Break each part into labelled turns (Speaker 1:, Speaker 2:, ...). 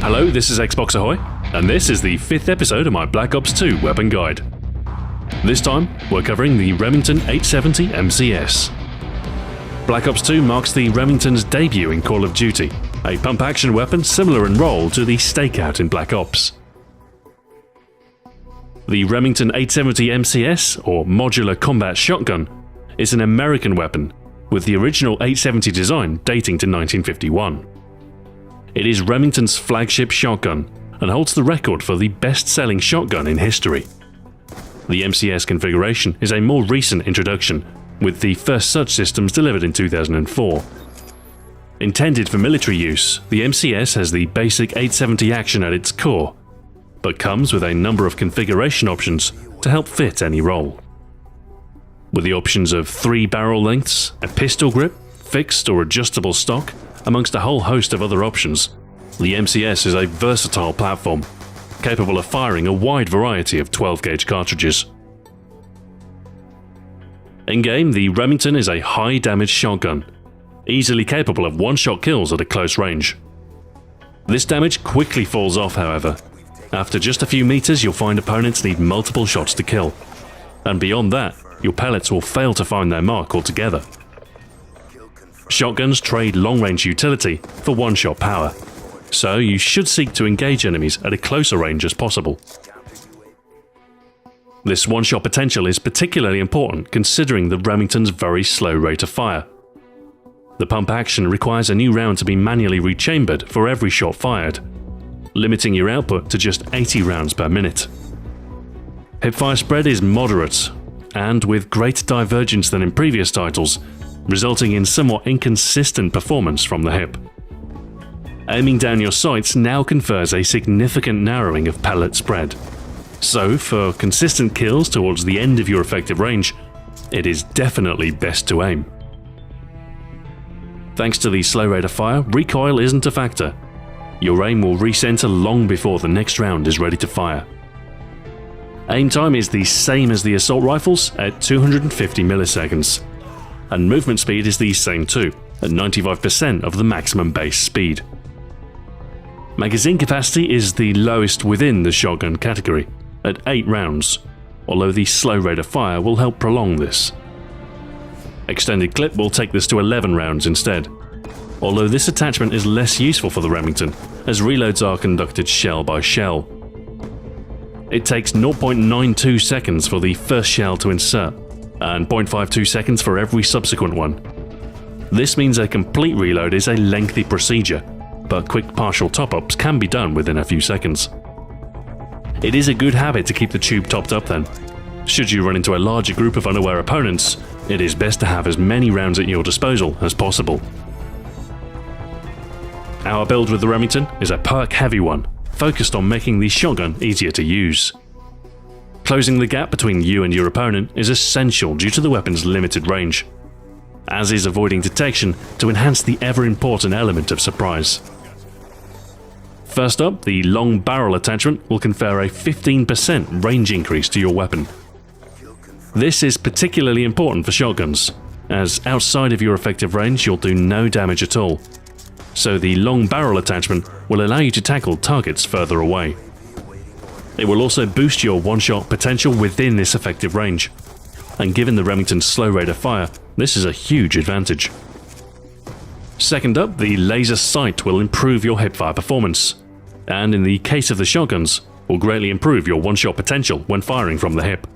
Speaker 1: Hello, this is Xbox Ahoy, and this is the 5th episode of my Black Ops 2 weapon guide. This time, we're covering the Remington 870 MCS. Black Ops 2 marks the Remington's debut in Call of Duty, a pump-action weapon similar in role to the Stakeout in Black Ops. The Remington 870 MCS, or Modular Combat Shotgun, is an American weapon, with the original 870 design dating to 1951. It is Remington's flagship shotgun and holds the record for the best-selling shotgun in history. The MCS configuration is a more recent introduction, with the first such systems delivered in 2004. Intended for military use, the MCS has the basic 870 action at its core, but comes with a number of configuration options to help fit any role. With the options of 3 barrel lengths, a pistol grip, fixed or adjustable stock, amongst a whole host of other options, the MCS is a versatile platform, capable of firing a wide variety of 12-gauge cartridges. In-game, the Remington is a high-damage shotgun, easily capable of one-shot kills at a close range. This damage quickly falls off, however. After just a few meters, you'll find opponents need multiple shots to kill, and beyond that, your pellets will fail to find their mark altogether. Shotguns trade long-range utility for one-shot power, so you should seek to engage enemies at a closer range as possible. This one-shot potential is particularly important considering the Remington's very slow rate of fire. The pump action requires a new round to be manually rechambered for every shot fired, limiting your output to just 80 rounds per minute. Hipfire spread is moderate, and with greater divergence than in previous titles, resulting in somewhat inconsistent performance from the hip. Aiming down your sights now confers a significant narrowing of pellet spread, so for consistent kills towards the end of your effective range, it is definitely best to aim. Thanks to the slow rate of fire, recoil isn't a factor. Your aim will recenter long before the next round is ready to fire. Aim time is the same as the assault rifles at 250 milliseconds. And movement speed is the same too, at 95% of the maximum base speed. Magazine capacity is the lowest within the shotgun category, at 8 rounds, although the slow rate of fire will help prolong this. Extended clip will take this to 11 rounds instead, although this attachment is less useful for the Remington, as reloads are conducted shell by shell. It takes 0.92 seconds for the first shell to insert, and 0.52 seconds for every subsequent one. This means a complete reload is a lengthy procedure, but quick partial top-ups can be done within a few seconds. It is a good habit to keep the tube topped up then. Should you run into a larger group of unaware opponents, it is best to have as many rounds at your disposal as possible. Our build with the Remington is a perk-heavy one, focused on making the shotgun easier to use. Closing the gap between you and your opponent is essential due to the weapon's limited range, as is avoiding detection to enhance the ever-important element of surprise. First up, the long barrel attachment will confer a 15% range increase to your weapon. This is particularly important for shotguns, as outside of your effective range you'll do no damage at all, so the long barrel attachment will allow you to tackle targets further away. It will also boost your one-shot potential within this effective range, and given the Remington's slow rate of fire, this is a huge advantage. Second up, the laser sight will improve your hipfire performance, and in the case of the shotguns, will greatly improve your one-shot potential when firing from the hip.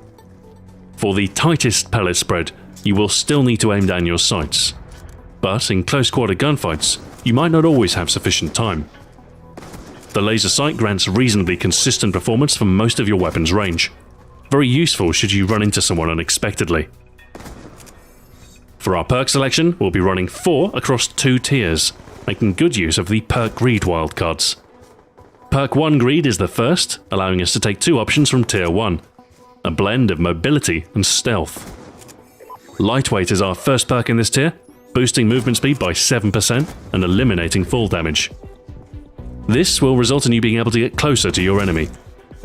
Speaker 1: For the tightest pellet spread, you will still need to aim down your sights, but in close-quarter gunfights, you might not always have sufficient time. The laser sight grants reasonably consistent performance for most of your weapon's range, very useful should you run into someone unexpectedly. For our perk selection, we'll be running 4 across 2 tiers, making good use of the perk greed wildcards. Perk 1 greed is the first, allowing us to take 2 options from tier 1, a blend of mobility and stealth. Lightweight is our first perk in this tier, boosting movement speed by 7% and eliminating fall damage. This will result in you being able to get closer to your enemy,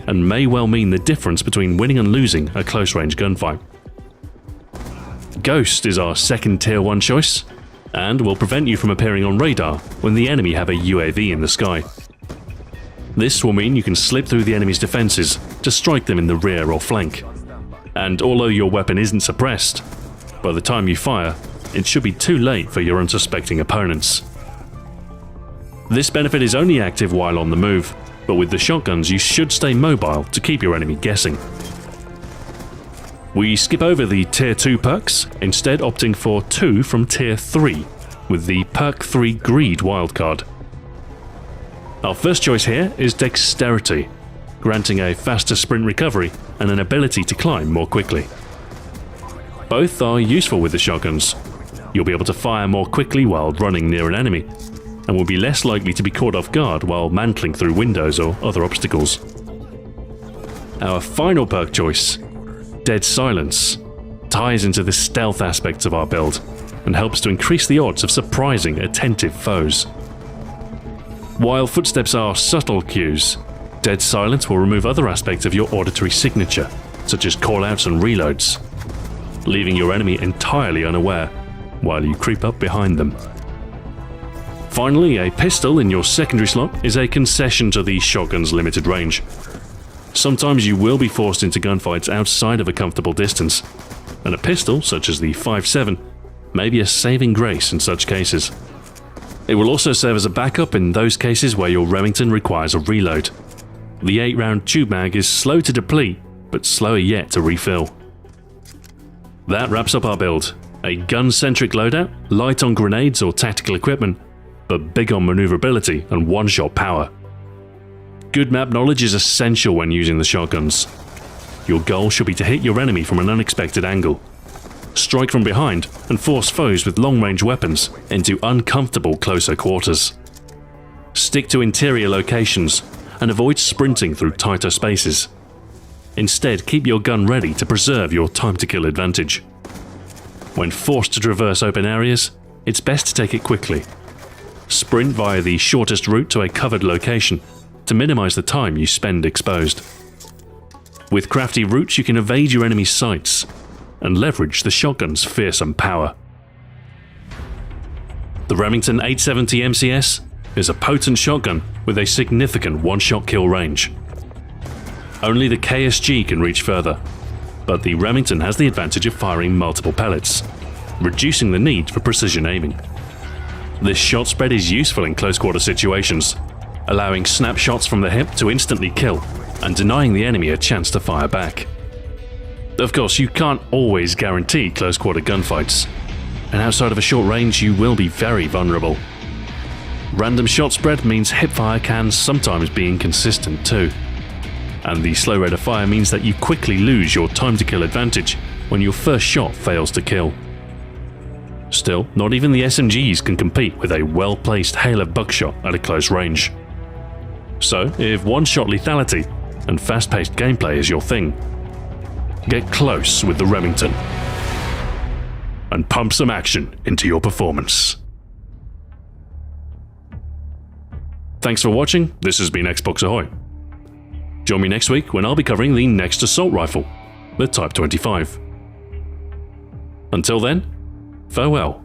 Speaker 1: and may well mean the difference between winning and losing a close-range gunfight. Ghost is our second tier 1 choice, and will prevent you from appearing on radar when the enemy have a UAV in the sky. This will mean you can slip through the enemy's defenses to strike them in the rear or flank. And although your weapon isn't suppressed, by the time you fire, it should be too late for your unsuspecting opponents. This benefit is only active while on the move, but with the shotguns you should stay mobile to keep your enemy guessing. We skip over the Tier 2 perks, instead opting for 2 from Tier 3, with the Perk 3 Greed wildcard. Our first choice here is Dexterity, granting a faster sprint recovery and an ability to climb more quickly. Both are useful with the shotguns. You'll be able to fire more quickly while running near an enemy, and will be less likely to be caught off guard while mantling through windows or other obstacles. Our final perk choice, Dead Silence, ties into the stealth aspects of our build and helps to increase the odds of surprising attentive foes. While footsteps are subtle cues, Dead Silence will remove other aspects of your auditory signature, such as callouts and reloads, leaving your enemy entirely unaware while you creep up behind them. Finally, a pistol in your secondary slot is a concession to the shotgun's limited range. Sometimes you will be forced into gunfights outside of a comfortable distance, and a pistol, such as the 5.7, may be a saving grace in such cases. It will also serve as a backup in those cases where your Remington requires a reload. The 8-round tube mag is slow to deplete, but slower yet to refill. That wraps up our build. A gun-centric loadout, light on grenades or tactical equipment, but big on maneuverability and one-shot power. Good map knowledge is essential when using the shotguns. Your goal should be to hit your enemy from an unexpected angle, strike from behind, and force foes with long-range weapons into uncomfortable closer quarters. Stick to interior locations and avoid sprinting through tighter spaces. Instead, keep your gun ready to preserve your time-to-kill advantage. When forced to traverse open areas, it's best to take it quickly. Sprint via the shortest route to a covered location to minimize the time you spend exposed. With crafty routes, you can evade your enemy's sights and leverage the shotgun's fearsome power. The Remington 870 MCS is a potent shotgun with a significant one-shot kill range. Only the KSG can reach further, but the Remington has the advantage of firing multiple pellets, reducing the need for precision aiming. This shot spread is useful in close-quarter situations, allowing snapshots from the hip to instantly kill and denying the enemy a chance to fire back. Of course, you can't always guarantee close-quarter gunfights, and outside of a short range you will be very vulnerable. Random shot spread means hipfire can sometimes be inconsistent too, and the slow rate of fire means that you quickly lose your time-to-kill advantage when your first shot fails to kill. Still, not even the SMGs can compete with a well-placed hail of buckshot at a close range. So, if one-shot lethality and fast-paced gameplay is your thing, get close with the Remington and pump some action into your performance. Thanks for watching. This has been Xbox Ahoy. Join me next week when I'll be covering the next assault rifle, the Type 25. Until then, farewell.